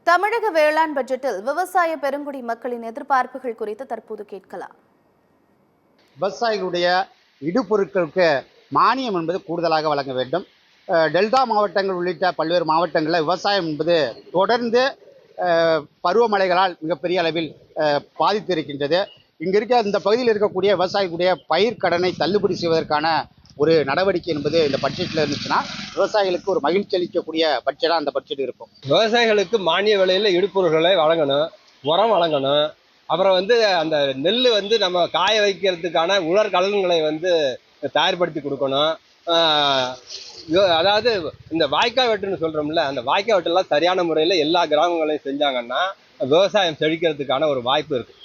தமிழக வேளாண் பட்ஜெட்டில் விவசாய பெருங்குடி மக்களின் எதிர்பார்ப்புகள் குறித்து தற்போது கேட்கலாம். விவசாயிகளுடைய இடுபொருட்களுக்கு மானியம் என்பது கூடுதலாக வழங்க வேண்டும். டெல்டா மாவட்டங்கள் உள்ளிட்ட பல்வேறு மாவட்டங்களில் விவசாயம் என்பது தொடர்ந்து பருவமழைகளால் மிகப்பெரிய அளவில் பாதித்து இருக்கின்றது. இங்கே இருக்க இந்த பகுதியில் இருக்கக்கூடிய விவசாயிகளுடைய பயிர் கடனை தள்ளுபடி செய்வதற்கான ஒரு நடவடிக்கை என்பது இந்த பட்ஜெட்டில் இருந்துச்சுன்னா விவசாயிகளுக்கு ஒரு மகிழ்ச்சி அளிக்கக்கூடிய பட்ஜெட்டாக அந்த பட்ஜெட் இருக்கும். விவசாயிகளுக்கு மானிய விலையில் இடுபொருட்களை வழங்கணும், உரம் வழங்கணும். அப்புறம் அந்த நெல் நம்ம காய வைக்கிறதுக்கான உலர் கலன்களை தயார்படுத்தி கொடுக்கணும். அதாவது இந்த வாய்க்கால் வெட்டுன்னு சொல்கிறோம்ல, அந்த வாய்க்கால் வெட்டெல்லாம் சரியான முறையில் எல்லா கிராமங்களையும் செஞ்சாங்கன்னா விவசாயம் செழிக்கிறதுக்கான ஒரு வாய்ப்பு இருக்குது.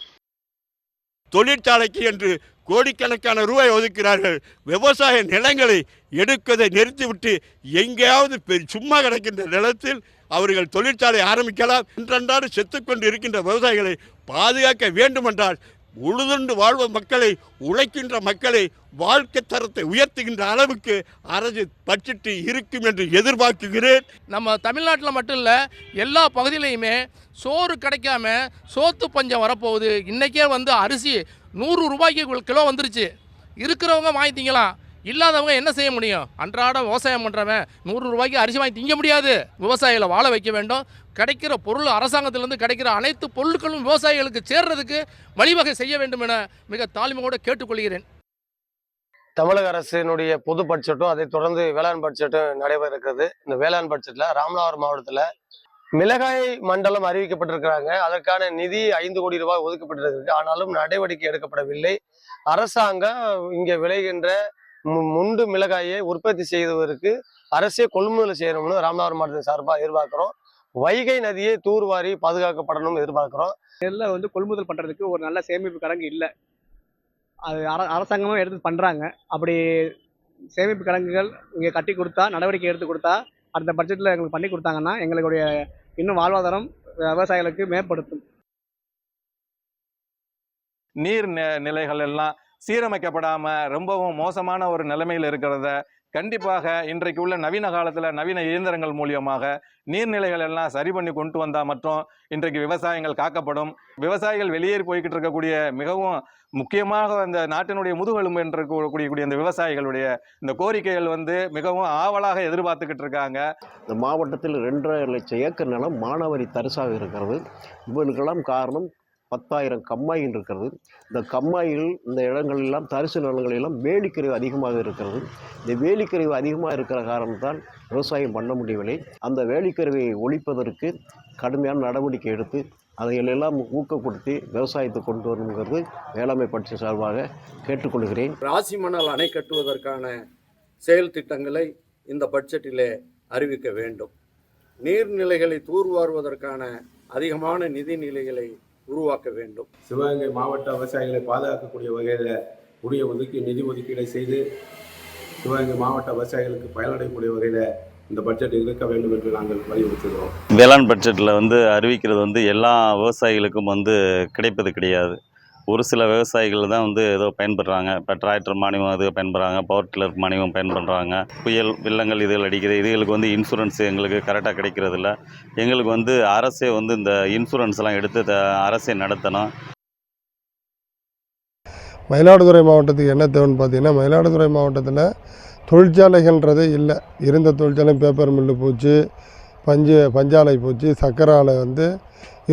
தொழிற்சாலைக்கு என்று கோடிக்கணக்கான ரூபாய் ஒதுக்கிறார்கள். விவசாய நிலங்களை எடுப்பதை நிறுத்திவிட்டு எங்கேயாவது சும்மா கிடக்கின்ற நிலத்தில் அவர்கள் தொழிற்சாலை ஆரம்பிக்கலாம். இன்றன்றாடு செத்துக்கொண்டு இருக்கின்ற விவசாயிகளை பாதுகாக்க வேண்டுமென்றால் உழுதுண்டு வாழ்வ மக்களை, உழைக்கின்ற மக்களை வாழ்க்கை தரத்தை உயர்த்துகின்ற அளவுக்கு அரசு பட்ஜெட்டு இருக்கும் என்று எதிர்பார்க்கிறேன். நம்ம தமிழ்நாட்டில் மட்டும் இல்லை, எல்லா பகுதியிலையுமே சோறு கிடைக்காம சோத்து பஞ்சம் வரப்போகுது. இன்றைக்கே அரிசி 100 ரூபாய்க்கு கிலோ வந்துருச்சு. இருக்கிறவங்க வாங்கி திங்கலாம், இல்லாதவங்க என்ன செய்ய முடியும்? அன்றாட விவசாயம் பண்ணுறவன் 100 ரூபாய்க்கு அரிசி வாங்கி திங்க முடியாது. விவசாயிகளை வாழ வைக்க வேண்டும். கிடைக்கிற பொருள், அரசாங்கத்திலிருந்து கிடைக்கிற அனைத்து பொருட்களும் விவசாயிகளுக்கு சேர்றதுக்கு வழிவகை செய்ய வேண்டும் என மிக தாழ்மையோடு கேட்டுக்கொள்கிறேன். தமிழக அரசினுடைய பொது பட்ஜெட்டும் அதை தொடர்ந்து வேளாண் பட்ஜெட்டும் நடைபெற இருக்கிறது. இந்த வேளாண் பட்ஜெட்டில் ராமநாதபுரம் மாவட்டத்தில் மிளகாய் மண்டலம் அறிவிக்கப்பட்டிருக்கிறாங்க. அதற்கான நிதி 5 கோடி ரூபாய் ஒதுக்கப்பட்டிருக்கு. ஆனாலும் நடவடிக்கை எடுக்கப்படவில்லை. அரசாங்கம் இங்கே விளைகின்ற முண்டு மிளகாயை உற்பத்தி செய்வதற்கு அரசே கொள்முதல் செய்யணும்னு ராமநாதபுரம் மாவட்டத்தின் சார்பாக எதிர்பார்க்கிறோம். வைகை நதியை தூர்வாரி பாதுகாக்கப்படணும்னு எதிர்பார்க்கிறோம். நெல்லை கொள்முதல் பண்றதுக்கு ஒரு நல்ல சேமிப்பு கிடங்கு இல்லை. அது அரசாங்கமும் எடுத்து பண்றாங்க. அப்படி சேமிப்பு கிடங்குகள் இங்கே கட்டி கொடுத்தா, நடவடிக்கை எடுத்து கொடுத்தா, அடுத்த பட்ஜெட்டில் எங்களுக்கு பண்ணி கொடுத்தாங்கன்னா எங்களுடைய இன்னும் வாழ்வாதாரம் விவசாயிகளுக்கு மேம்படுத்தும். நீர் நிலைகள் எல்லாம் சீரமைக்கப்படாம ரொம்பவும் மோசமான ஒரு நிலைமையில் இருக்கிறத கண்டிப்பாக இன்றைக்கு உள்ள நவீன காலத்தில் நவீன இயந்திரங்கள் மூலியமாக நீர்நிலைகள் எல்லாம் சரி பண்ணி கொண்டு வந்தால் மற்றும் இன்றைக்கு விவசாயங்கள் காக்கப்படும். விவசாயிகள் வெளியேறி போய்கிட்டு இருக்கக்கூடிய மிகவும் முக்கியமாக இந்த நாட்டினுடைய முதுகெலும்பு என்று கூடிய இந்த விவசாயிகளுடைய இந்த கோரிக்கைகள் மிகவும் ஆவலாக எதிர்பார்த்துக்கிட்டு இருக்காங்க. இந்த மாவட்டத்தில் 2.5 லட்சம் ஏக்கர் நிலம் மானாவாரி தரிசாக இருக்கிறது. இவனுக்கெல்லாம் காரணம் 10,000 கம்மாயில் இருக்கிறது. இந்த கம்மாயில் இந்த இடங்களெல்லாம் தரிசு நிலங்களெல்லாம் வேலிக்கழிவு அதிகமாக இருக்கிறது. இந்த வேலிக்கழிவு அதிகமாக இருக்கிற காரணத்தால் விவசாயம் பண்ண முடியவில்லை. அந்த வேலிக்கழிவை ஒழிப்பதற்கு கடுமையான நடவடிக்கை எடுத்து அதையெல்லாம் ஊக்கப்படுத்தி விவசாயத்தை கொண்டு வரணுங்கிறது வேளாண்மை பட்ஜெட் சார்பாக கேட்டுக்கொள்கிறேன். ராசி மணல் அணை கட்டுவதற்கான செயல் திட்டங்களை இந்த பட்ஜெட்டிலே அறிவிக்க வேண்டும். நீர்நிலைகளை தூர்வாருவதற்கான அதிகமான நிதி நிலைகளை உருவாக்க வேண்டும். சிவகங்கை மாவட்ட விவசாயிகளை பாதுகாக்கக்கூடிய வகையில் உரிய நிதி ஒதுக்கீடை செய்து சிவகங்கை மாவட்ட விவசாயிகளுக்கு பயனடையக்கூடிய வகையில் இந்த பட்ஜெட் இருக்க வேண்டும் என்று நாங்கள் வலியுறுத்துகிறோம். வேளாண் பட்ஜெட்டில் அறிவிக்கிறது எல்லா விவசாயிகளுக்கும் கிடைப்பது கிடையாது. ஒரு சில விவசாயிகள் தான் ஏதோ பயன்படுறாங்க. இப்போ டிராக்டர் மானியம் அது பயன்படுறாங்க, பவர் டில்லர் மானியம் பயன்படுறாங்க. புயல் வெள்ளங்கள் இதுகள் அடிக்கிறது, இதுகளுக்கு இன்சூரன்ஸ் எங்களுக்கு கரெக்டாக கிடைக்கிறதில்ல. எங்களுக்கு அரசே இந்த இன்சூரன்ஸ்லாம் எடுத்து அரசே நடத்தணும். மயிலாடுதுறை மாவட்டத்துக்கு என்ன தேவைன்னு பார்த்தீங்கன்னா, மயிலாடுதுறை மாவட்டத்தில் தொழிற்சாலைகள்ன்றதே இல்லை. இருந்த தொழிற்சாலை பேப்பர் மில்லு போச்சு, பஞ்சாலை போச்சு, சக்கரை ஆலை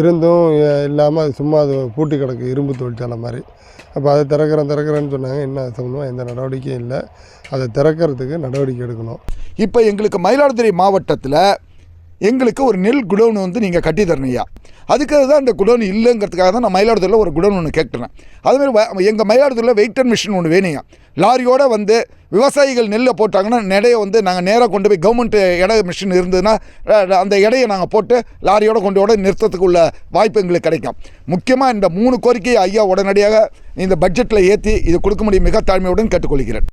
இருந்தும் இல்லாமல் அது சும்மா அது பூட்டி கிடக்கு, இரும்பு தொழிற்சாலை மாதிரி. அப்போ அதை திறக்கிறேன்னு சொன்னாங்க. என்ன சம்பந்தமாக எந்த நடவடிக்கையும் இல்லை. அதை திறக்கிறதுக்கு நடவடிக்கை எடுக்கணும். இப்போ எங்களுக்கு மயிலாடுதுறை மாவட்டத்தில் எங்களுக்கு ஒரு நெல் குடோன் நீங்கள் கட்டி தரணையா. அதுக்காக தான் இந்த குடோன் இல்லைங்கிறதுக்காக தான் நான் மயிலாடுதுறையில் ஒரு குடோன் ஒன்று கேட்குறேன். அதுமாதிரி எங்கள் மயிலாடுதுறையில் வெயிட்டர் மிஷின் ஒன்று வேணுங்க. லாரியோடு விவசாயிகள் நெல்லை போட்டாங்கன்னா நெடையை நாங்கள் நேராக கொண்டு போய் கவர்மெண்ட் எடை மிஷின் இருந்ததுன்னா அந்த எடையை நாங்கள் போட்டு லாரியோடு கொண்டு நிறுத்தத்துக்கு உள்ள வாய்ப்பு எங்களுக்கு கிடைக்கும். முக்கியமாக இந்த 3 கோரிக்கையை ஐயா உடனடியாக இந்த பட்ஜெட்டில் ஏற்றி இது கொடுக்க முடியும் மிக தாழ்மையுடன் கேட்டுக்கொள்கிறேன்.